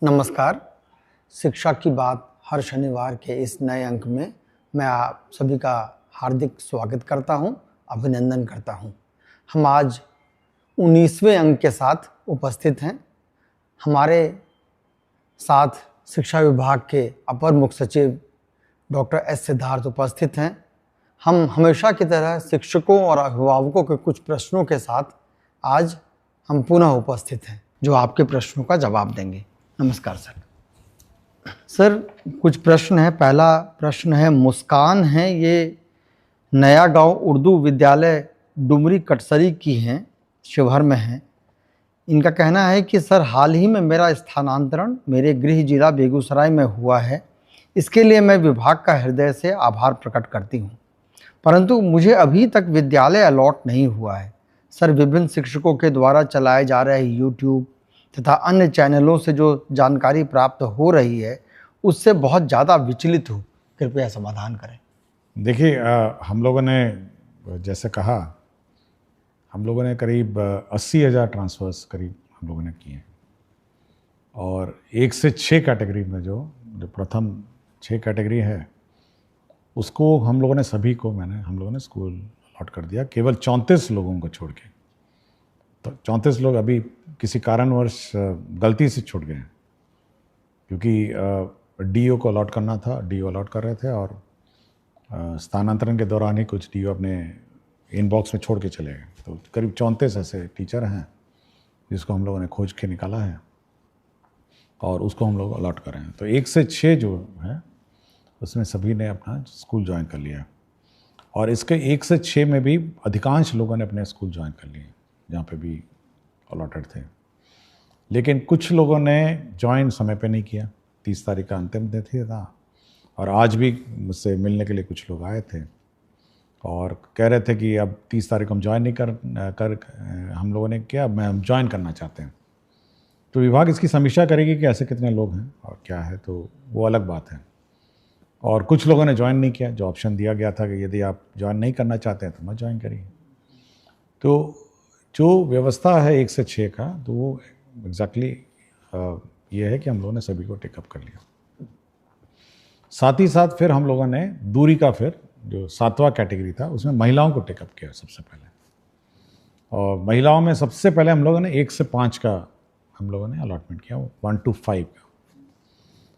नमस्कार। शिक्षा की बात हर शनिवार के इस नए अंक में मैं आप सभी का हार्दिक स्वागत करता हूं, अभिनंदन करता हूं। हम आज 19वें अंक के साथ उपस्थित हैं। हमारे साथ शिक्षा विभाग के अपर मुख्य सचिव डॉक्टर एस सिद्धार्थ उपस्थित हैं। हम हमेशा की तरह शिक्षकों और अभिभावकों के कुछ प्रश्नों के साथ आज हम पुनः उपस्थित हैं, जो आपके प्रश्नों का जवाब देंगे। नमस्कार सर, कुछ प्रश्न है। पहला प्रश्न है, मुस्कान है, ये नया गांव उर्दू विद्यालय डुमरी कटसरी की हैं, शिवहर में हैं। इनका कहना है कि सर, हाल ही में मेरा स्थानांतरण मेरे गृह जिला बेगूसराय में हुआ है। इसके लिए मैं विभाग का हृदय से आभार प्रकट करती हूँ, परंतु मुझे अभी तक विद्यालय अलॉट नहीं हुआ है। सर, विभिन्न शिक्षकों के द्वारा चलाए जा रहे यूट्यूब तथा अन्य चैनलों से जो जानकारी प्राप्त हो रही है, उससे बहुत ज़्यादा विचलित हूँ। कृपया समाधान करें। देखिए, हम लोगों ने जैसे कहा, हम लोगों ने करीब 80,000 ट्रांसफ़र्स करीब हम लोगों ने किए, और 1 से 6 कैटेगरी में जो प्रथम 6 कैटेगरी है उसको हम लोगों ने हम लोगों ने स्कूल अलॉट कर दिया, केवल 34 लोगों को छोड़ के। तो 34 लोग अभी किसी कारणवश गलती से छूट गए हैं, क्योंकि डीओ को अलॉट करना था, डीओ अलॉट कर रहे थे, और स्थानांतरण के दौरान ही कुछ डीओ अपने इनबॉक्स में छोड़ के चले गए। तो करीब 34 ऐसे टीचर हैं जिसको हम लोगों ने खोज के निकाला है और उसको हम लोग अलॉट कर रहे हैं। तो 1 से 6 जो है उसमें सभी ने अपना स्कूल ज्वाइन कर लिया, और इसके 1 से 6 में भी अधिकांश लोगों ने अपने स्कूल ज्वाइन कर लिए जहाँ पे भी अलॉटेड थे। लेकिन कुछ लोगों ने ज्वाइन समय पे नहीं किया। 30 तारीख का अंतिम तिथि था, और आज भी मुझसे मिलने के लिए कुछ लोग आए थे और कह रहे थे कि अब 30 तारीख को हम ज्वाइन नहीं कर हम लोगों ने किया, हम ज्वाइन करना चाहते हैं। तो विभाग इसकी समीक्षा करेगी कि ऐसे कितने लोग हैं और क्या है, तो वो अलग बात है। और कुछ लोगों ने ज्वाइन नहीं किया। जो ऑप्शन दिया गया था कि यदि आप ज्वाइन नहीं करना चाहते हैं तो मत ज्वाइन करिए। तो जो व्यवस्था है 1 से 6 का, तो वो एग्जैक्टली ये है कि हम लोगों ने सभी को टेकअप कर लिया। साथ ही साथ फिर हम लोगों ने दूरी का फिर जो 7वां कैटेगरी था उसमें महिलाओं को टेकअप किया सबसे पहले। और महिलाओं में सबसे पहले हम लोगों ने 1 से 5 का हम लोगों ने अलॉटमेंट किया, 1 to 5 का।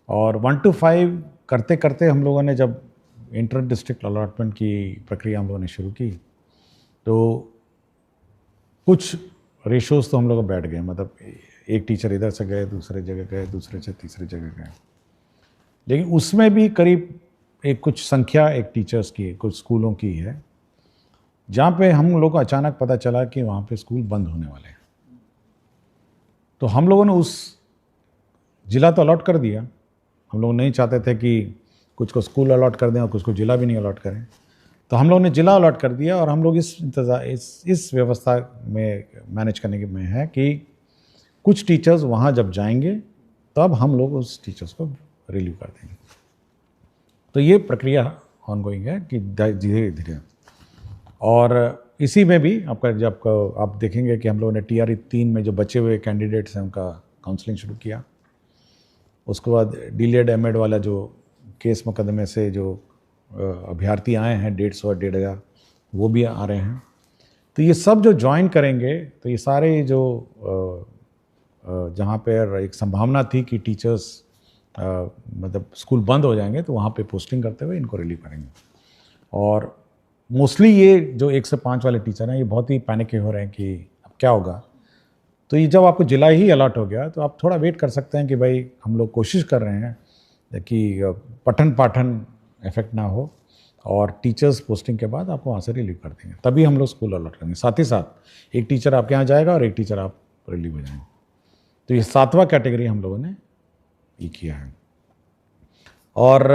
और 1 to 5 करते करते हम लोगों ने जब इंटर डिस्ट्रिक्ट अलॉटमेंट की प्रक्रिया हम लोगों ने शुरू की, तो कुछ रेशोज़ तो हम लोग बैठ गए। मतलब एक टीचर इधर से गए, दूसरे जगह गए, दूसरे से तीसरी जगह गए। लेकिन उसमें भी करीब कुछ संख्या एक टीचर्स की, कुछ स्कूलों की है जहाँ पे हम लोग को अचानक पता चला कि वहाँ पे स्कूल बंद होने वाले हैं। तो हम लोगों ने उस जिला तो अलॉट कर दिया। हम लोग नहीं चाहते थे कि कुछ को स्कूल अलॉट कर दें और कुछ को जिला भी नहीं अलॉट करें, तो हम लोग ने जिला अलॉट कर दिया। और हम लोग इस व्यवस्था में मैनेज करने के में है कि कुछ टीचर्स वहाँ जब जाएंगे तब हम लोग उस टीचर्स को रिलीव कर देंगे। तो ये प्रक्रिया ऑनगोइंग है कि धीरे धीरे। और इसी में भी आपका जब आप देखेंगे कि हम लोगों ने TRE 3 में जो बचे हुए कैंडिडेट्स हैं उनका काउंसलिंग शुरू किया। उसके बाद डिलेड एमएड वाला जो केस मुकदमे से जो अभ्यर्थी आए हैं 150 और 1,500, वो भी आ रहे हैं। तो ये सब जो ज्वाइन करेंगे, तो ये सारे जो जहाँ पर एक संभावना थी कि टीचर्स मतलब स्कूल बंद हो जाएंगे, तो वहाँ पे पोस्टिंग करते हुए इनको रिलीव करेंगे। और मोस्टली ये जो 1 से 5 वाले टीचर हैं, ये बहुत ही पैनिक हो रहे हैं कि अब क्या होगा। तो ये जब आपको जिला ही अलॉट हो गया, तो आप थोड़ा वेट कर सकते हैं कि भाई हम लोग कोशिश कर रहे हैं कि पठन पाठन इफेक्ट ना हो, और टीचर्स पोस्टिंग के बाद आपको वहाँ से रिलीव कर देंगे, तभी हम लोग स्कूल अलॉट करेंगे। साथ ही साथ एक टीचर आपके यहाँ जाएगा और एक टीचर आप रिलीव हो जाएंगे। तो ये 7वां कैटेगरी हम लोगों ने ये किया है। और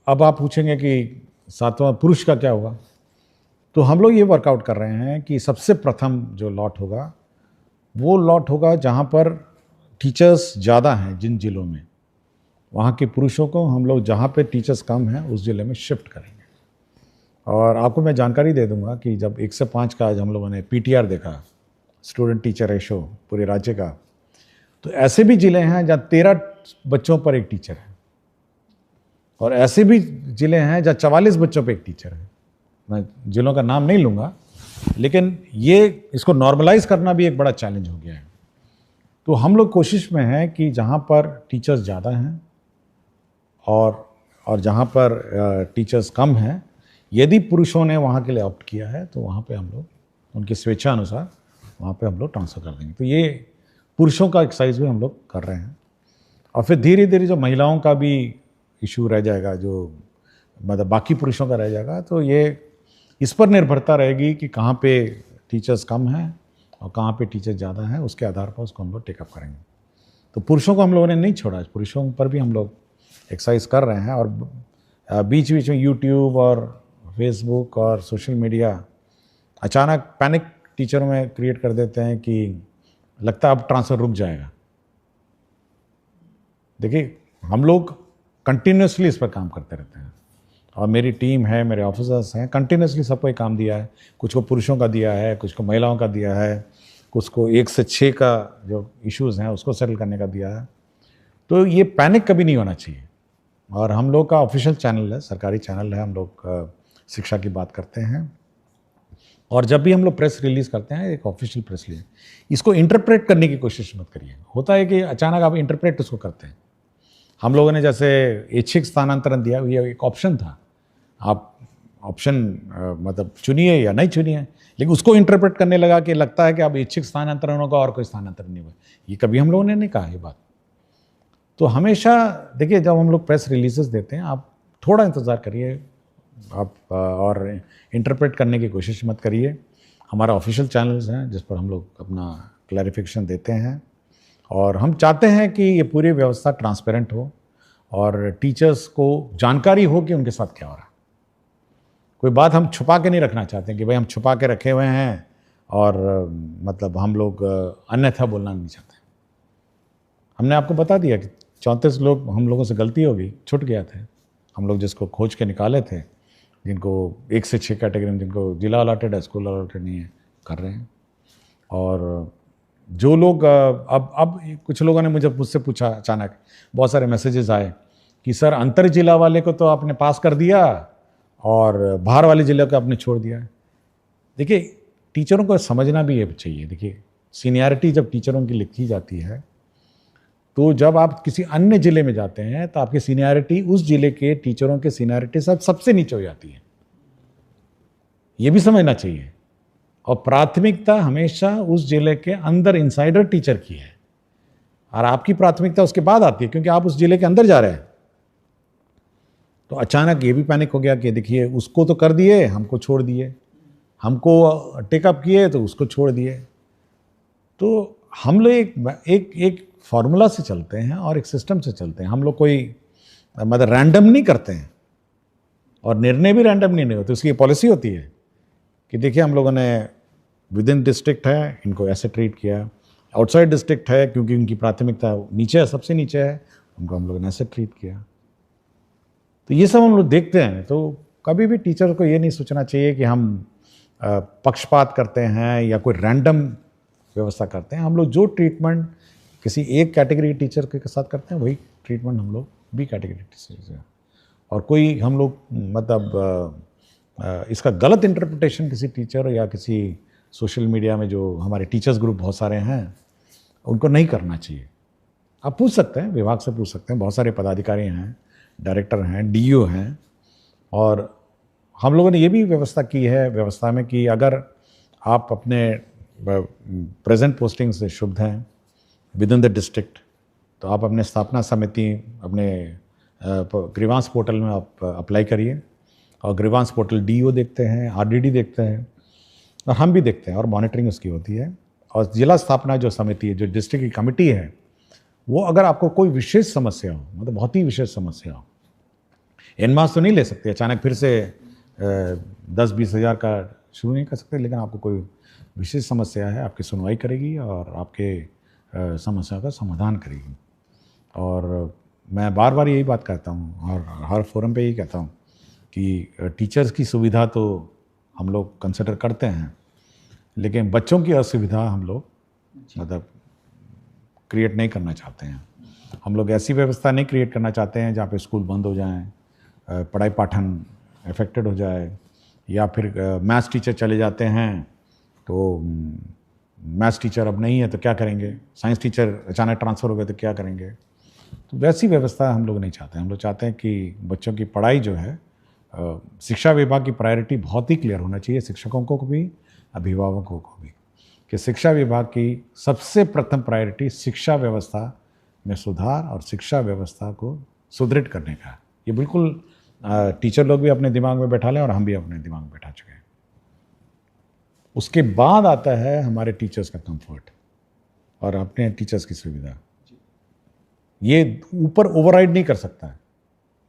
अब आप पूछेंगे कि 7वां पुरुष का क्या होगा। तो हम लोग ये वर्कआउट कर रहे हैं कि सबसे प्रथम जो लॉट होगा वो लॉट होगा जहाँ पर टीचर्स ज़्यादा हैं। जिन जिलों में वहाँ के पुरुषों को हम लोग जहाँ पे टीचर्स कम हैं उस ज़िले में शिफ्ट करेंगे। और आपको मैं जानकारी दे दूंगा कि जब 1 से 5 का आज हम लोगों ने PTR देखा, स्टूडेंट टीचर रेशो पूरे राज्य का, तो ऐसे भी ज़िले हैं जहाँ 13 बच्चों पर एक टीचर है, और ऐसे भी ज़िले हैं जहाँ 44 बच्चों पर एक टीचर है। मैं ज़िलों का नाम नहीं लूँगा, लेकिन ये इसको नॉर्मलाइज करना भी एक बड़ा चैलेंज हो गया है। तो हम लोग कोशिश में हैं कि जहाँ पर टीचर्स ज़्यादा हैं और जहाँ पर टीचर्स कम हैं, यदि पुरुषों ने वहाँ के लिए ऑप्ट किया है तो वहाँ पे हम लोग उनकी स्वेच्छा अनुसार वहाँ पे हम लोग ट्रांसफ़र कर देंगे। तो ये पुरुषों का एक्सरसाइज भी हम लोग कर रहे हैं, और फिर धीरे धीरे जो महिलाओं का भी इशू रह जाएगा, जो मतलब बाकी पुरुषों का रह जाएगा, तो ये इस पर निर्भरता रहेगी कि कहाँ पे टीचर्स कम हैं और कहाँ पे टीचर्स ज़्यादा हैं, उसके आधार पर उसको हम लोग टेकअप करेंगे। तो पुरुषों को हम लोगों ने नहीं छोड़ा, पुरुषों पर भी हम लोग एक्सरसाइज कर रहे हैं, और बीच बीच में यूट्यूब और फेसबुक और सोशल मीडिया अचानक पैनिक टीचरों में क्रिएट कर देते हैं कि लगता है अब ट्रांसफ़र रुक जाएगा। देखिए, हम लोग कंटिन्यूसली इस पर काम करते रहते हैं, और मेरी टीम है, मेरे ऑफिसर्स हैं, कंटिन्यूसली सबको एक काम दिया है। कुछ को पुरुषों का दिया है, कुछ को महिलाओं का दिया है, कुछ को 1 से 6 का जो इश्यूज़ हैं उसको सेटल करने का दिया है। तो ये पैनिक कभी नहीं होना चाहिए। और हम लोग का ऑफिशियल चैनल है, सरकारी चैनल है, हम लोग शिक्षा की बात करते हैं, और जब भी हम लोग प्रेस रिलीज़ करते हैं, एक ऑफिशियल प्रेस रिलीज, इसको इंटरप्रेट करने की कोशिश मत करिए। होता है कि अचानक आप इंटरप्रेट उसको करते हैं। हम लोगों ने जैसे ऐच्छिक स्थानांतरण दिया, ये एक ऑप्शन था, आप ऑप्शन मतलब चुनिए या नहीं चुनिए, लेकिन उसको इंटरप्रेट करने लगा कि लगता है कि अब ऐच्छिक स्थानांतरण होगा और कोई स्थानांतरण नहीं हुआ। ये कभी हम लोगों ने नहीं कहा ये बात। तो हमेशा देखिए, जब हम लोग प्रेस रिलीजेस देते हैं, आप थोड़ा इंतज़ार करिए, आप और इंटरप्रेट करने की कोशिश मत करिए। हमारा ऑफिशियल चैनल्स हैं जिस पर हम लोग अपना क्लैरिफिकेशन देते हैं, और हम चाहते हैं कि ये पूरी व्यवस्था ट्रांसपेरेंट हो और टीचर्स को जानकारी हो कि उनके साथ क्या हो रहा है। कोई बात हम छुपा के नहीं रखना चाहते कि भाई हम छुपा के रखे हुए हैं, और मतलब हम लोग अन्यथा बोलना नहीं चाहते। हमने आपको बता दिया कि 34 लोग, हम लोगों से गलती हो गई, छूट गया थे। हम लोग जिसको खोज के निकाले थे, जिनको 1 से 6 कैटेगरी में, जिनको जिला अलॉटेड है, स्कूल अलॉटेड नहीं है, कर रहे हैं। और जो लोग अब कुछ लोगों ने मुझसे पूछा, अचानक बहुत सारे मैसेजेस आए कि सर अंतर जिला वाले को तो आपने पास कर दिया और बाहर वाले जिले को आपने छोड़ दिया। देखिए, टीचरों को समझना भी ये चाहिए। देखिए, सीनियरिटी जब टीचरों की लिखी जाती है, तो जब आप किसी अन्य जिले में जाते हैं तो आपकी सीनियरिटी उस जिले के टीचरों के सीनियरिटी सबसे नीचे हो जाती है। ये भी समझना चाहिए। और प्राथमिकता हमेशा उस जिले के अंदर इनसाइडर टीचर की है, और आपकी प्राथमिकता उसके बाद आती है, क्योंकि आप उस जिले के अंदर जा रहे हैं। तो अचानक ये भी पैनिक हो गया कि देखिए, उसको तो कर दिए, हमको छोड़ दिए, हमको टेकअप किए तो उसको छोड़ दिए। तो हम लोग एक फार्मूला से चलते हैं और एक सिस्टम से चलते हैं। हम लोग कोई मतलब रैंडम नहीं करते हैं, और निर्णय भी रैंडम नहीं होते। उसकी पॉलिसी होती है कि देखिए, हम लोगों ने विद इन डिस्ट्रिक्ट है, इनको ऐसे ट्रीट किया, आउटसाइड डिस्ट्रिक्ट है क्योंकि उनकी प्राथमिकता नीचे है, सबसे नीचे है, उनको हम लोगों ने ऐसे ट्रीट किया। तो ये सब हम लोग देखते हैं। तो कभी भी टीचर को ये नहीं सोचना चाहिए कि हम पक्षपात करते हैं या कोई रैंडम व्यवस्था करते हैं। हम लोग जो ट्रीटमेंट किसी एक कैटेगरी टीचर के साथ करते हैं, वही ट्रीटमेंट हम लोग बी कैटेगरी टीचर से। और कोई हम लोग मतलब इसका गलत इंटरप्रिटेशन किसी टीचर या किसी सोशल मीडिया में, जो हमारे टीचर्स ग्रुप बहुत सारे हैं, उनको नहीं करना चाहिए। आप पूछ सकते हैं, विभाग से पूछ सकते हैं, बहुत सारे पदाधिकारी हैं, डायरेक्टर हैं, डीईओ हैं। और हम लोगों ने ये भी व्यवस्था की है व्यवस्था में कि अगर आप अपने प्रेजेंट पोस्टिंग से शुद्ध हैं विद इन द डिस्ट्रिक्ट, तो आप अपने स्थापना समिति, अपने ग्रीवांस पोर्टल में आप अप्लाई करिए। और ग्रीवांस पोर्टल डीईओ देखते हैं, आरडीडी देखते हैं, और हम भी देखते हैं, और मॉनिटरिंग उसकी होती है। और जिला स्थापना जो समिति है, जो डिस्ट्रिक्ट की कमेटी है, वो अगर आपको कोई विशेष समस्या हो, मतलब बहुत ही विशेष समस्या हो, एनमास तो नहीं ले सकते, अचानक फिर से 10-20 हज़ार का शुरू नहीं कर सकते, लेकिन आपको कोई विशेष समस्या है, आपकी सुनवाई करेगी और आपके समस्या का समाधान करेगी। और मैं बार बार यही बात कहता हूँ, और हर फोरम पे यही कहता हूँ कि टीचर्स की सुविधा तो हम लोग कंसिडर करते हैं, लेकिन बच्चों की असुविधा हम लोग मतलब क्रिएट नहीं करना चाहते हैं। हम लोग ऐसी व्यवस्था नहीं क्रिएट करना चाहते हैं जहाँ पे स्कूल बंद हो जाएं, पढ़ाई पाठन अफेक्टेड हो जाए, या फिर मैथ्स टीचर चले जाते हैं तो मैथ्स टीचर अब नहीं है तो क्या करेंगे, साइंस टीचर अचानक ट्रांसफ़र हो गए तो क्या करेंगे। तो वैसी व्यवस्था हम लोग नहीं चाहते हैं। हम लोग चाहते हैं कि बच्चों की पढ़ाई जो है, शिक्षा विभाग की प्रायोरिटी बहुत ही क्लियर होना चाहिए, शिक्षकों को भी, अभिभावकों को भी, कि शिक्षा विभाग की सबसे प्रथम प्रायोरिटी शिक्षा व्यवस्था में सुधार और शिक्षा व्यवस्था को सुदृढ़ करने का। ये बिल्कुल टीचर लोग भी अपने दिमाग में बैठा लें और हम भी अपने दिमाग में बैठा चुके हैं। उसके बाद आता है हमारे टीचर्स का कंफर्ट और अपने टीचर्स की सुविधा। ये ऊपर ओवरराइड नहीं कर सकता है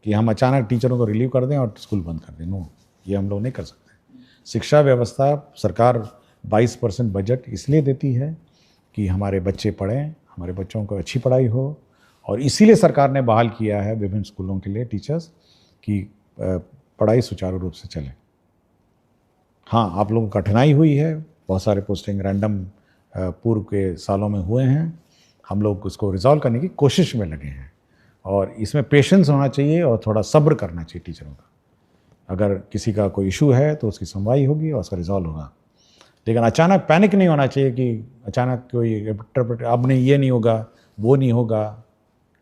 कि हम अचानक टीचरों को रिलीव कर दें और स्कूल बंद कर दें। नो, ये हम लोग नहीं कर सकते। शिक्षा व्यवस्था, सरकार 22% बजट इसलिए देती है कि हमारे बच्चे पढ़ें, हमारे बच्चों को अच्छी पढ़ाई हो, और इसीलिए सरकार ने बहाल किया है विभिन्न स्कूलों के लिए टीचर्स की पढ़ाई सुचारू रूप से चले। हाँ, आप लोगों को कठिनाई हुई है, बहुत सारे पोस्टिंग रैंडम पूर्व के सालों में हुए हैं। हम लोग उसको रिजॉल्व करने की कोशिश में लगे हैं, और इसमें पेशेंस होना चाहिए और थोड़ा सब्र करना चाहिए टीचरों का। अगर किसी का कोई इशू है तो उसकी सुनवाई होगी और उसका रिजॉल्व होगा, लेकिन अचानक पैनिक नहीं होना चाहिए कि अचानक कोई अब नहीं, ये नहीं होगा, वो नहीं होगा।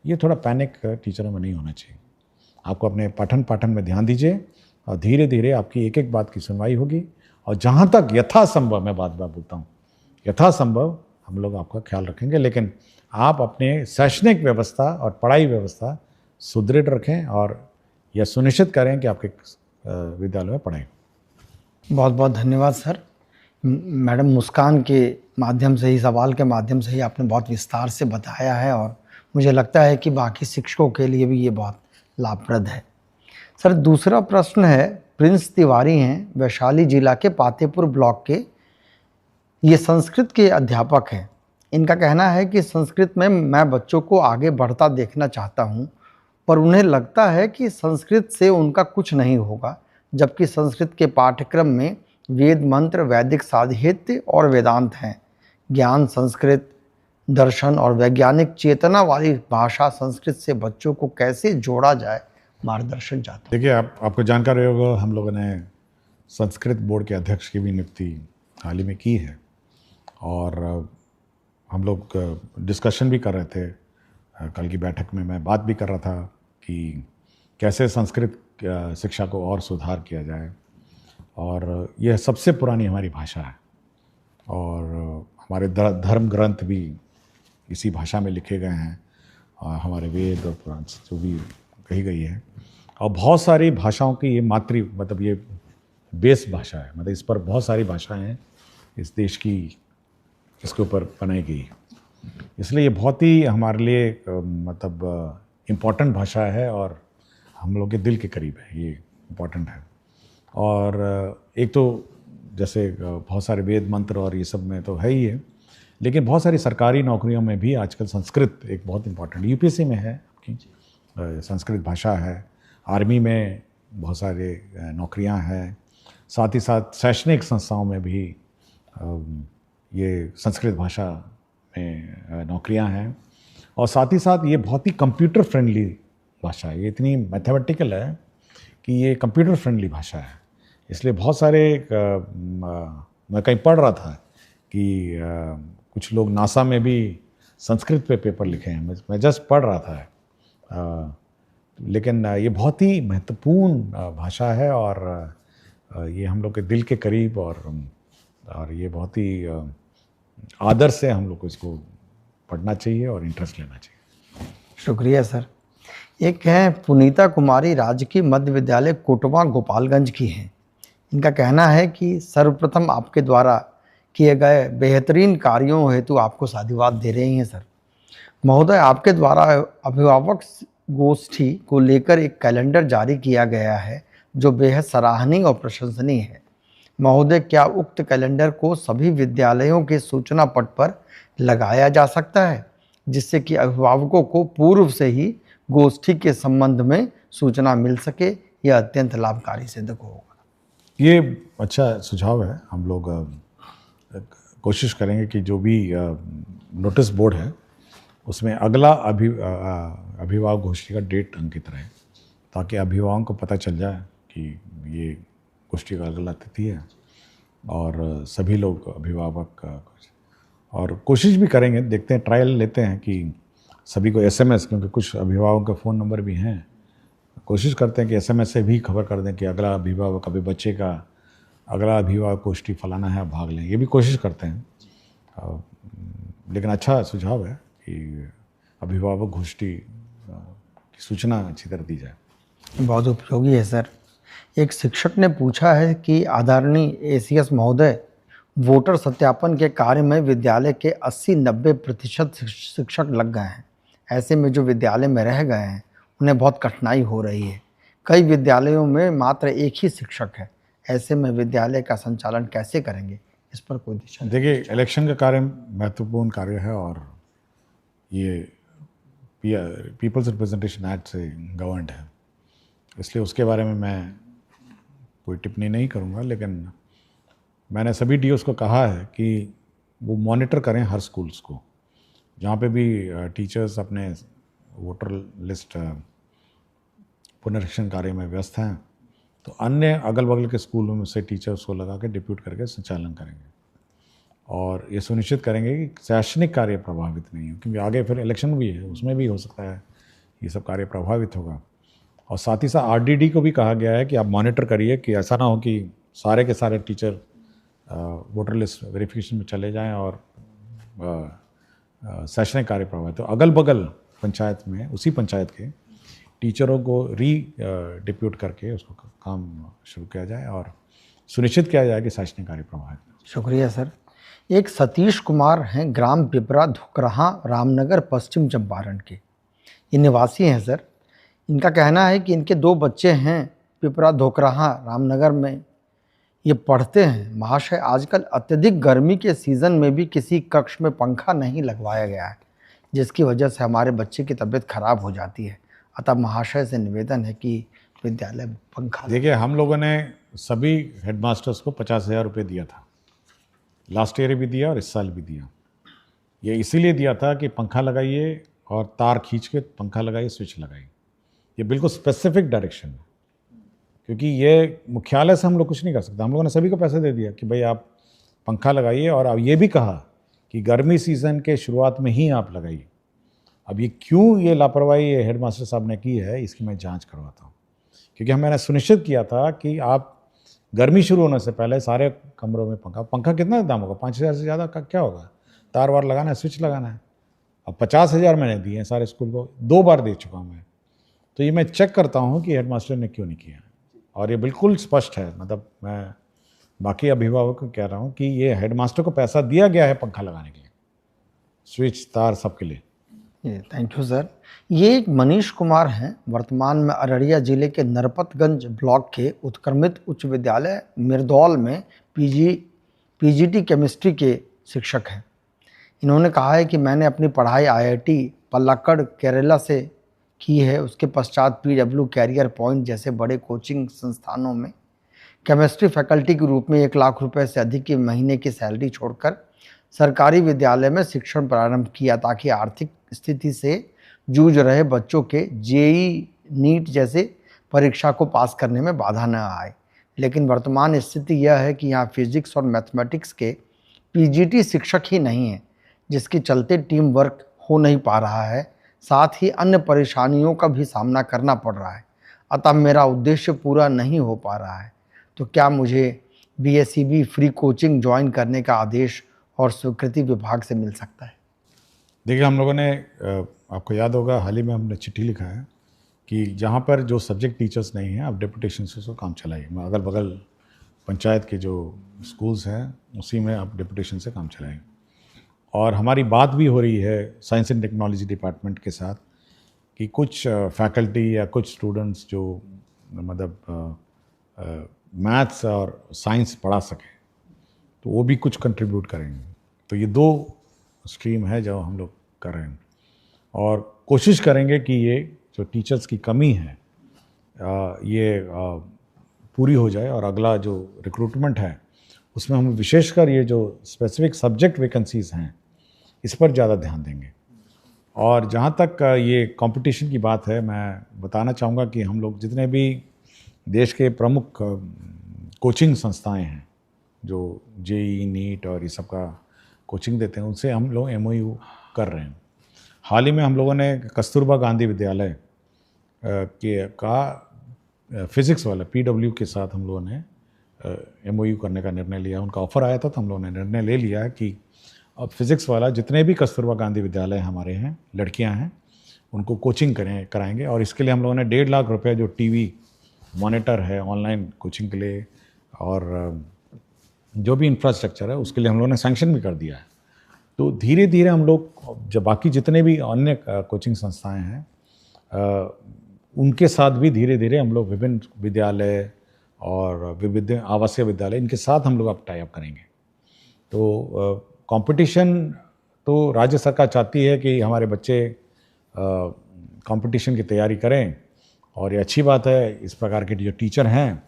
ये थोड़ा पैनिक टीचरों में नहीं होना चाहिए। आपको अपने पठन पाठन में ध्यान दीजिए और धीरे धीरे आपकी एक एक बात की सुनवाई होगी, और जहाँ तक यथासंभव, मैं बात बोलता हूँ, यथासंभव हम लोग आपका ख्याल रखेंगे, लेकिन आप अपने शैक्षणिक व्यवस्था और पढ़ाई व्यवस्था सुदृढ़ रखें और यह सुनिश्चित करें कि आपके विद्यालय में पढ़ाई। बहुत बहुत धन्यवाद सर। मैडम मुस्कान के माध्यम से ही, सवाल के माध्यम से ही आपने बहुत विस्तार से बताया है, और मुझे लगता है कि बाकी शिक्षकों के लिए भी ये बहुत लाभप्रद है। सर, दूसरा प्रश्न है, प्रिंस तिवारी हैं, वैशाली जिला के पातेपुर ब्लॉक के, ये संस्कृत के अध्यापक हैं। इनका कहना है कि संस्कृत में मैं बच्चों को आगे बढ़ता देखना चाहता हूँ, पर उन्हें लगता है कि संस्कृत से उनका कुछ नहीं होगा, जबकि संस्कृत के पाठ्यक्रम में वेद मंत्र, वैदिक साहित्य और वेदांत हैं। ज्ञान, संस्कृत, दर्शन और वैज्ञानिक चेतना वाली भाषा संस्कृत से बच्चों को कैसे जोड़ा जाए, मार्गदर्शन चाहता हूँ। देखिए, आपको जानकारी होगा, हम लोगों ने संस्कृत बोर्ड के अध्यक्ष की भी नियुक्ति हाल ही में की है, और हम लोग डिस्कशन भी कर रहे थे। कल की बैठक में मैं बात भी कर रहा था कि कैसे संस्कृत शिक्षा को और सुधार किया जाए, और यह सबसे पुरानी हमारी भाषा है, और हमारे धर्म ग्रंथ भी इसी भाषा में लिखे गए हैं, हमारे वेद और पुराण जो भी कही गई है, और बहुत सारी भाषाओं की ये मतलब ये बेस भाषा है, मतलब इस पर बहुत सारी भाषाएं हैं इस देश की, इसके ऊपर बनाई गई। इसलिए ये बहुत ही हमारे लिए मतलब इम्पॉर्टेंट भाषा है, और हम लोग के दिल के करीब है, ये इम्पॉर्टेंट है। और एक तो जैसे बहुत सारे वेद मंत्र और ये सब में तो है ही है, लेकिन बहुत सारी सरकारी नौकरियों में भी आजकल संस्कृत एक बहुत इम्पॉर्टेंट, यूपीएससी में है आपकी संस्कृत भाषा है, आर्मी में बहुत सारे नौकरियां हैं, साथ ही साथ शैक्षणिक संस्थाओं में भी ये संस्कृत भाषा में नौकरियां हैं, और साथ ही साथ ये बहुत ही कंप्यूटर फ्रेंडली भाषा है। ये इतनी मैथमेटिकल है कि ये कंप्यूटर फ्रेंडली भाषा है, इसलिए बहुत सारे मैं कहीं पढ़ रहा था कि कुछ लोग नासा में भी संस्कृत पे पेपर लिखे हैं, मैं जस्ट पढ़ रहा था। लेकिन ये बहुत ही महत्वपूर्ण भाषा है, और ये हम लोग के दिल के करीब, और ये बहुत ही आदर से हम लोग को इसको पढ़ना चाहिए और इंटरेस्ट लेना चाहिए। शुक्रिया सर। एक हैं पुनीता कुमारी, राजकीय मध्य विद्यालय कोटवा गोपालगंज की हैं। इनका कहना है कि सर्वप्रथम आपके द्वारा किए गए बेहतरीन कार्यों हेतु आपको साधुवाद दे रही हैं सर। महोदय, आपके द्वारा अभिभावक गोष्ठी को लेकर एक कैलेंडर जारी किया गया है जो बेहद सराहनीय और प्रशंसनीय है। महोदय, क्या उक्त कैलेंडर को सभी विद्यालयों के सूचना पट पर लगाया जा सकता है, जिससे कि अभिभावकों को पूर्व से ही गोष्ठी के संबंध में सूचना मिल सके? यह अत्यंत लाभकारी सिद्ध होगा। ये अच्छा सुझाव है। हम लोग कोशिश करेंगे कि जो भी नोटिस बोर्ड है उसमें अगला अभिभावक गोष्ठी का डेट अंकित रहे, ताकि अभिभावकों को पता चल जाए कि ये गोष्ठी का अगला तिथि है, और सभी लोग अभिभावक और कोशिश भी करेंगे, देखते हैं, ट्रायल लेते हैं कि सभी को SMS, क्योंकि कुछ अभिभावकों का फ़ोन नंबर भी हैं, कोशिश करते हैं कि SMS से भी खबर कर दें कि अगला अभिभावक, अभी बच्चे का अगला अभिभावक गोष्ठी फलाना है, भाग लें, ये भी कोशिश करते हैं। लेकिन अच्छा सुझाव है कि अभिभावक गोष्ठी की सूचना अच्छी तरह दी जाए। बहुत उपयोगी है सर। एक शिक्षक ने पूछा है कि आदरणीय ACS महोदय, वोटर सत्यापन के कार्य में विद्यालय के 80-90% शिक्षक लग गए हैं। ऐसे में जो विद्यालय में रह गए हैं उन्हें बहुत कठिनाई हो रही है। कई विद्यालयों में मात्र एक ही शिक्षक है। ऐसे में विद्यालय का संचालन कैसे करेंगे, इस पर कोई दिशा? देखिए, इलेक्शन का कार्य महत्वपूर्ण कार्य है, और ये पीपल्स रिप्रेजेंटेशन एक्ट से गवर्नड है, इसलिए उसके बारे में मैं कोई टिप्पणी नहीं करूँगा। लेकिन मैंने सभी DOs को कहा है कि वो मॉनिटर करें हर स्कूल्स को, जहाँ पे भी टीचर्स अपने वोटर लिस्ट पुनरीक्षण कार्य में व्यस्त हैं, तो अन्य अगल बगल के स्कूलों में से टीचर्स को लगा के डिप्यूट करके संचालन करेंगे, और ये सुनिश्चित करेंगे कि शैक्षणिक कार्य प्रभावित नहीं हो, क्योंकि आगे फिर इलेक्शन भी है, उसमें भी हो सकता है ये सब कार्य प्रभावित होगा। और साथ ही साथ RDD को भी कहा गया है कि आप मॉनिटर करिए कि ऐसा ना हो कि सारे के सारे टीचर वोटर लिस्ट वेरिफिकेशन में चले जाएं और शैक्षणिक कार्य प्रभावित हो। अगल बगल पंचायत में, उसी पंचायत के टीचरों को डिप्यूट करके उसको काम शुरू किया जाए और सुनिश्चित किया जाए कि शैक्षणिक कार्य प्रभावित हो। शुक्रिया सर। एक सतीश कुमार हैं, ग्राम पिपरा धुकराहा, रामनगर, पश्चिम चंपारण के। ये निवासी हैं सर। इनका कहना है कि इनके 2 बच्चे हैं, पिपरा धोकराहा रामनगर में ये पढ़ते हैं। महाशय, आजकल अत्यधिक गर्मी के सीज़न में भी किसी कक्ष में पंखा नहीं लगवाया गया है, जिसकी वजह से हमारे बच्चे की तबीयत खराब हो जाती है। अतः महाशय से निवेदन है कि विद्यालय में पंखा। देखिए, हम लोगों ने सभी हेडमास्टर्स को 50,000 रुपये दिया था, लास्ट ईयर भी दिया और इस साल भी दिया। ये इसीलिए दिया था कि पंखा लगाइए और तार खींच के पंखा लगाइए, स्विच लगाइए। ये बिल्कुल स्पेसिफिक डायरेक्शन है, क्योंकि ये मुख्यालय से हम लोग कुछ नहीं कर सकते। हम लोगों ने सभी को पैसे दे दिया कि भाई आप पंखा लगाइए, और अब ये भी कहा कि गर्मी सीज़न के शुरुआत में ही आप लगाइए। अब ये क्यों ये लापरवाही ये हेडमास्टर साहब ने की है, इसकी मैं जांच करवाता हूँ, क्योंकि मैंने सुनिश्चित किया था कि आप गर्मी शुरू होने से पहले सारे कमरों में पंखा कितना दाम होगा, 5,000 से ज़्यादा का क्या होगा, तार वार लगाना है, स्विच लगाना है। अब 50,000 मैंने दिए हैं सारे स्कूल को, 2 बार दे चुका हूँ मैं। तो ये मैं चेक करता हूँ कि हेडमास्टर ने क्यों नहीं किया, और ये बिल्कुल स्पष्ट है। मतलब मैं बाकी अभिभावकों को कह रहा हूँ कि ये हेडमास्टर को पैसा दिया गया है पंखा लगाने के लिए, स्विच तार सबके लिए। Thank you sir. ये एक मनीष कुमार हैं, वर्तमान में अररिया जिले के नरपतगंज ब्लॉक के उत्क्रमित उच्च विद्यालय मिर्दौल में PGT केमिस्ट्री के शिक्षक हैं। इन्होंने कहा है कि मैंने अपनी पढ़ाई IIT पल्लाक्कड़ केरला से की है। उसके पश्चात PW कैरियर पॉइंट जैसे बड़े कोचिंग संस्थानों में केमिस्ट्री फैकल्टी के रूप में 1 लाख रुपए से अधिक की महीने की सैलरी छोड़कर सरकारी विद्यालय में शिक्षण प्रारंभ किया, ताकि आर्थिक स्थिति से जूझ रहे बच्चों के JEE नीट जैसे परीक्षा को पास करने में बाधा न आए। लेकिन वर्तमान स्थिति यह है कि यहाँ फिजिक्स और मैथमेटिक्स के PGT शिक्षक ही नहीं हैं, जिसके चलते टीम वर्क हो नहीं पा रहा है, साथ ही अन्य परेशानियों का भी सामना करना पड़ रहा है। अतः मेरा उद्देश्य पूरा नहीं हो पा रहा है। तो क्या मुझे BSEB फ्री कोचिंग ज्वाइन करने का आदेश और स्वीकृति विभाग से मिल सकता है? देखिए, हम लोगों ने, आपको याद होगा, हाल ही में हमने चिट्ठी लिखा है कि जहाँ पर जो सब्जेक्ट टीचर्स नहीं हैं, आप डेपुटेशन से उसको काम चलाइए। अगल बगल पंचायत के जो स्कूल्स हैं उसी में आप डेपुटेशन से काम चलाएं। और हमारी बात भी हो रही है साइंस एंड टेक्नोलॉजी डिपार्टमेंट के साथ कि कुछ फैकल्टी या कुछ स्टूडेंट्स जो मतलब मैथ्स और साइंस पढ़ा सकें, तो वो भी कुछ कंट्रीब्यूट करेंगे। तो ये 2 स्ट्रीम है जो हम लोग कर रहे हैं, और कोशिश करेंगे कि ये जो टीचर्स की कमी है ये पूरी हो जाए, और अगला जो रिक्रूटमेंट है उसमें हम विशेषकर ये जो स्पेसिफिक सब्जेक्ट वैकेंसीज़ हैं इस पर ज़्यादा ध्यान देंगे। और जहाँ तक ये कंपटीशन की बात है, मैं बताना चाहूँगा कि हम लोग जितने भी देश के प्रमुख कोचिंग संस्थाएं हैं जो जेई नीट और ये सब का कोचिंग देते हैं, उनसे हम लोग MOU कर रहे हैं। हाल ही में हम लोगों ने कस्तूरबा गांधी विद्यालय का फिज़िक्स वाला PW के साथ हम लोगों ने MOU करने का निर्णय लिया। उनका ऑफ़र आया था तो हम लोगों ने निर्णय ले लिया कि अब फिज़िक्स वाला जितने भी कस्तूरबा गांधी विद्यालय हमारे हैं, लड़कियां हैं, उनको कोचिंग कराएंगे। और इसके लिए हम लोगों ने 1.5 लाख रुपए जो टीवी मॉनिटर है ऑनलाइन कोचिंग के लिए और जो भी इंफ्रास्ट्रक्चर है उसके लिए हम लोगों ने सैंक्शन भी कर दिया है। तो धीरे धीरे हम लोग जब बाकी जितने भी अन्य कोचिंग संस्थाएं हैं उनके साथ भी धीरे धीरे हम लोग विभिन्न विद्यालय और विविध आवासीय विद्यालय इनके साथ हम लोग अब टाई अप करेंगे। तो कंपटीशन तो राज्य सरकार चाहती है कि हमारे बच्चे कंपटीशन की तैयारी करें और ये अच्छी बात है। इस प्रकार के जो टीचर हैं,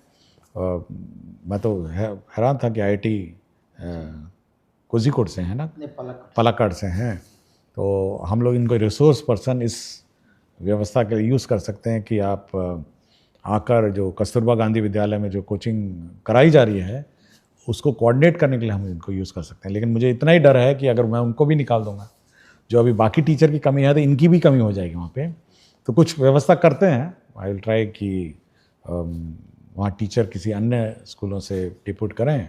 मैं तो हैरान था कि IIT कोझिकोड से हैं ना, पलक्कड़ से हैं। तो हम लोग इनको रिसोर्स पर्सन इस व्यवस्था के लिए यूज़ कर सकते हैं कि आप आकर जो कस्तूरबा गांधी विद्यालय में जो कोचिंग कराई जा रही है उसको कोऑर्डिनेट करने के लिए हम इनको यूज़ कर सकते हैं। लेकिन मुझे इतना ही डर है कि अगर मैं उनको भी निकाल दूंगा, जो अभी बाकी टीचर की कमी है, तो इनकी भी कमी हो जाएगी वहाँ पे। तो कुछ व्यवस्था करते हैं, आई विल ट्राई कि वहाँ टीचर किसी अन्य स्कूलों से डिप्यूट करें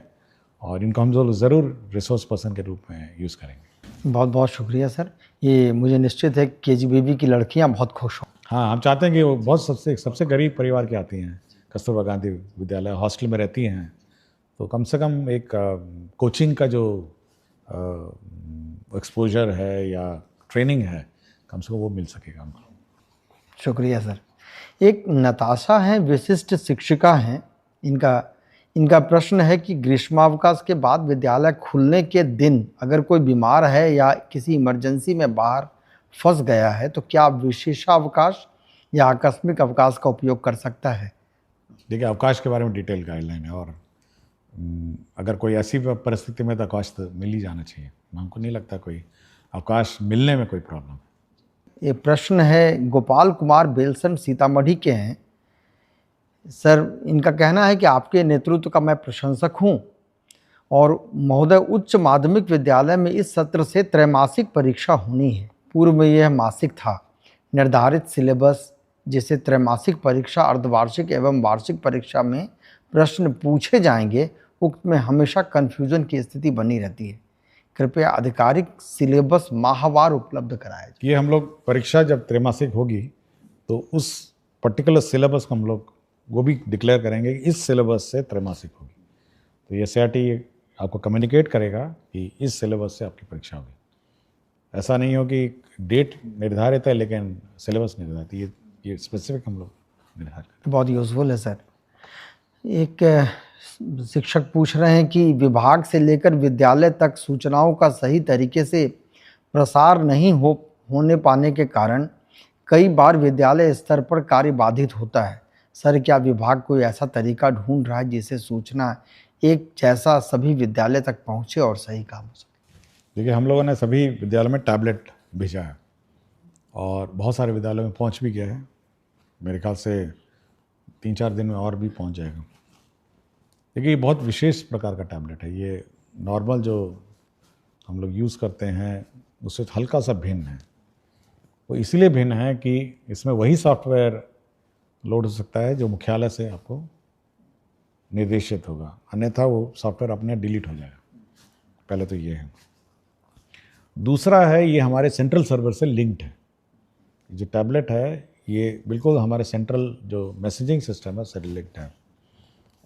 और इनको हम ज़रूर रिसोर्स पर्सन के रूप में यूज़ करेंगे। बहुत बहुत शुक्रिया सर। ये मुझे निश्चित है कि KGBB की लड़कियाँ बहुत खुश हों। हाँ, हम चाहते हैं कि वो बहुत सबसे गरीब परिवार की आती हैं, कस्तूरबा गांधी विद्यालय हॉस्टल में रहती हैं, तो कम से कम एक कोचिंग का जो एक्सपोजर है या ट्रेनिंग है, कम से कम वो मिल सकेगा हमको। शुक्रिया सर। एक नताशा हैं, विशिष्ट शिक्षिका हैं। इनका प्रश्न है कि ग्रीष्मावकाश के बाद विद्यालय खुलने के दिन अगर कोई बीमार है या किसी इमरजेंसी में बाहर फंस गया है तो क्या विशेषावकाश या आकस्मिक अवकाश का उपयोग कर सकता है? देखिए, अवकाश के बारे में डिटेल गाइडलाइन है और अगर कोई ऐसी परिस्थिति में तो अवकाश तो मिल ही जाना चाहिए। हमको नहीं लगता कोई अवकाश मिलने में कोई प्रॉब्लम है। ये प्रश्न है गोपाल कुमार बेलसन सीतामढ़ी के हैं। सर, इनका कहना है कि आपके नेतृत्व का मैं प्रशंसक हूं और महोदय, उच्च माध्यमिक विद्यालय में इस सत्र से त्रैमासिक परीक्षा होनी है। पूर्व में यह मासिक था। निर्धारित सिलेबस जिसे त्रैमासिक परीक्षा, अर्धवार्षिक एवं वार्षिक परीक्षा में प्रश्न पूछे जाएंगे, उक्त में हमेशा कन्फ्यूजन की स्थिति बनी रहती है। कृपया आधिकारिक सिलेबस माहवार उपलब्ध कराया जाए। ये हम लोग परीक्षा जब त्रैमासिक होगी तो उस पर्टिकुलर सिलेबस को हम लोग वो भी डिक्लेयर करेंगे कि इस सिलेबस से त्रैमासिक होगी। तो ये CRT आपको कम्युनिकेट करेगा कि इस सिलेबस से आपकी परीक्षा होगी। ऐसा नहीं हो कि डेट निर्धारित है लेकिन सिलेबस निर्धारित है। ये स्पेसिफिक हम लोग निर्धारित करें। बहुत यूज़फुल है सर। एक शिक्षक पूछ रहे हैं कि विभाग से लेकर विद्यालय तक सूचनाओं का सही तरीके से प्रसार नहीं होने पाने के कारण कई बार विद्यालय स्तर पर कार्य बाधित होता है। सर, क्या विभाग कोई ऐसा तरीका ढूंढ रहा है जिससे सूचना एक जैसा सभी विद्यालय तक पहुंचे और सही काम हो सके? देखिए, हम लोगों ने सभी विद्यालयों में टैबलेट भेजा है और बहुत सारे विद्यालयों में पहुंच भी गया है। मेरे ख्याल से 3-4 दिन में और भी पहुंच जाएगा। देखिए, ये बहुत विशेष प्रकार का टैबलेट है। ये नॉर्मल जो हम लोग यूज़ करते हैं उससे हल्का सा भिन्न है। वो इसलिए भिन्न है कि इसमें वही सॉफ्टवेयर लोड हो सकता है जो मुख्यालय से आपको निर्देशित होगा, अन्यथा वो सॉफ्टवेयर अपने डिलीट हो जाएगा। पहले तो ये है। दूसरा है, ये हमारे सेंट्रल सर्वर से लिंक्ड है। जो टैबलेट है ये बिल्कुल हमारे सेंट्रल जो मैसेजिंग सिस्टम है उससे लिंक्ड है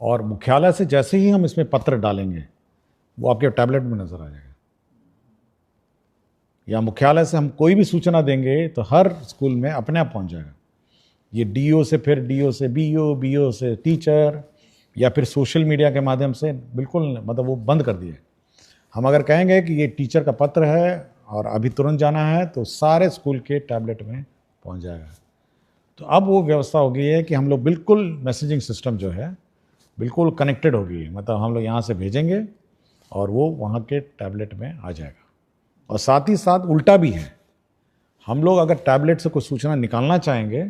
और मुख्यालय से जैसे ही हम इसमें पत्र डालेंगे वो आपके टैबलेट में नज़र आ जाएगा। या मुख्यालय से हम कोई भी सूचना देंगे तो हर स्कूल में अपने आप पहुंच जाएगा। ये DO से, फिर DO से BO, BO से टीचर, या फिर सोशल मीडिया के माध्यम से बिल्कुल मतलब वो बंद कर दिए। हम अगर कहेंगे कि ये टीचर का पत्र है और अभी तुरंत जाना है तो सारे स्कूल के टैबलेट में पहुंच जाएगा। तो अब वो व्यवस्था हो गई है कि हम लोग बिल्कुल मैसेजिंग सिस्टम जो है बिल्कुल कनेक्टेड हो गई है। मतलब हम लोग यहाँ से भेजेंगे और वो वहाँ के टैबलेट में आ जाएगा। और साथ ही साथ उल्टा भी है, हम लोग अगर टैबलेट से कोई सूचना निकालना चाहेंगे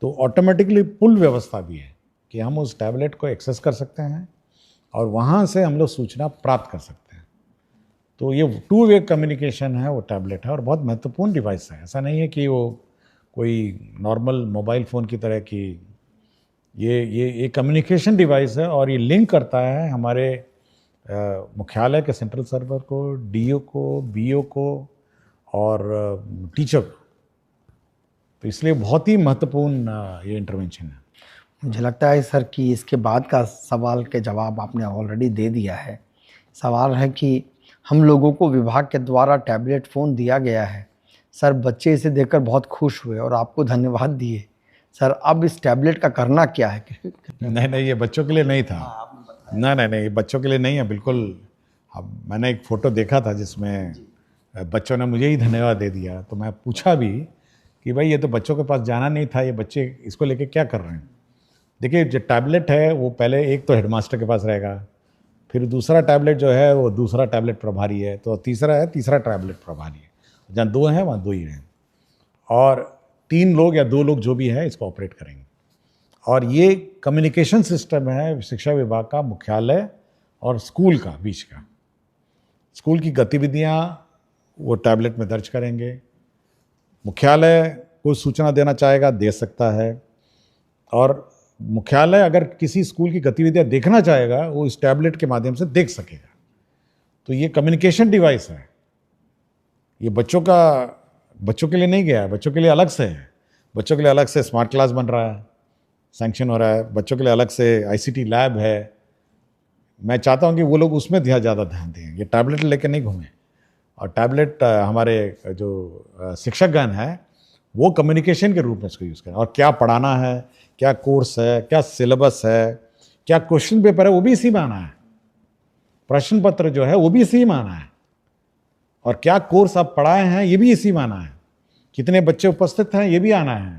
तो ऑटोमेटिकली पुल व्यवस्था भी है कि हम उस टैबलेट को एक्सेस कर सकते हैं और वहाँ से हम लोग सूचना प्राप्त कर सकते हैं। तो ये 2 वे कम्युनिकेशन है, वो टैबलेट है और बहुत महत्वपूर्ण डिवाइस है। ऐसा नहीं है कि वो कोई नॉर्मल मोबाइल फ़ोन की तरह की, ये कम्युनिकेशन डिवाइस है और ये लिंक करता है हमारे मुख्यालय के सेंट्रल सर्वर को, डीओ को, बीओ को और टीचर को। तो इसलिए बहुत ही महत्वपूर्ण ये इंटरवेंशन है। मुझे लगता है सर कि इसके बाद का सवाल के जवाब आपने ऑलरेडी दे दिया है। सवाल है कि हम लोगों को विभाग के द्वारा टैबलेट फ़ोन दिया गया है। सर बच्चे इसे देखकर बहुत खुश हुए और आपको धन्यवाद दिए। सर अब इस टैबलेट का करना क्या है? नहीं, ये बच्चों के लिए नहीं था। नहीं, ये बच्चों के लिए नहीं है बिल्कुल। अब मैंने एक फ़ोटो देखा था जिसमें बच्चों ने मुझे ही धन्यवाद दे दिया, तो मैं पूछा भी कि भाई ये तो बच्चों के पास जाना नहीं था, ये बच्चे इसको लेके क्या कर रहे हैं। देखिए जो टैबलेट है वो पहले एक तो हेडमास्टर के पास रहेगा, फिर दूसरा टैबलेट जो है वो दूसरा टैबलेट प्रभारी है, तो तीसरा टैबलेट प्रभारी है। जहाँ 2 हैं वहाँ 2 ही हैं और 3 लोग या 2 लोग जो भी है इसको ऑपरेट करेंगे। और ये कम्युनिकेशन सिस्टम है शिक्षा विभाग का मुख्यालय और स्कूल का बीच का। स्कूल की गतिविधियाँ वो टैबलेट में दर्ज करेंगे। मुख्यालय कोई सूचना देना चाहेगा दे सकता है और मुख्यालय अगर किसी स्कूल की गतिविधियाँ देखना चाहेगा वो इस टैबलेट के माध्यम से देख सकेगा। तो ये कम्युनिकेशन डिवाइस है। ये बच्चों के लिए नहीं गया है, बच्चों के लिए अलग से है। बच्चों के लिए अलग से स्मार्ट क्लास बन रहा है, सैंक्शन हो रहा है। बच्चों के लिए अलग से आईसीटी लैब है। मैं चाहता हूँ कि वो लोग उसमें ज़्यादा ध्यान दें, ये टैबलेट लेकर नहीं घूमें। और टैबलेट हमारे जो शिक्षकगण हैं वो कम्युनिकेशन के रूप में इसको यूज़ करें। और क्या पढ़ाना है, क्या कोर्स है, क्या सिलेबस है, क्या क्वेश्चन पेपर है, वो भी इसी में आना है। प्रश्न पत्र जो है वो भी इसी में आना है। और क्या कोर्स आप पढ़ाए हैं ये भी इसी में आना है। कितने बच्चे उपस्थित हैं ये भी आना है।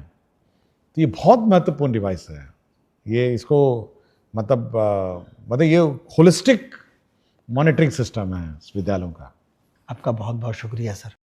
तो ये बहुत महत्वपूर्ण डिवाइस है। ये इसको मतलब ये होलिस्टिक मॉनिटरिंग सिस्टम है विद्यालयों का। आपका बहुत बहुत शुक्रिया सर।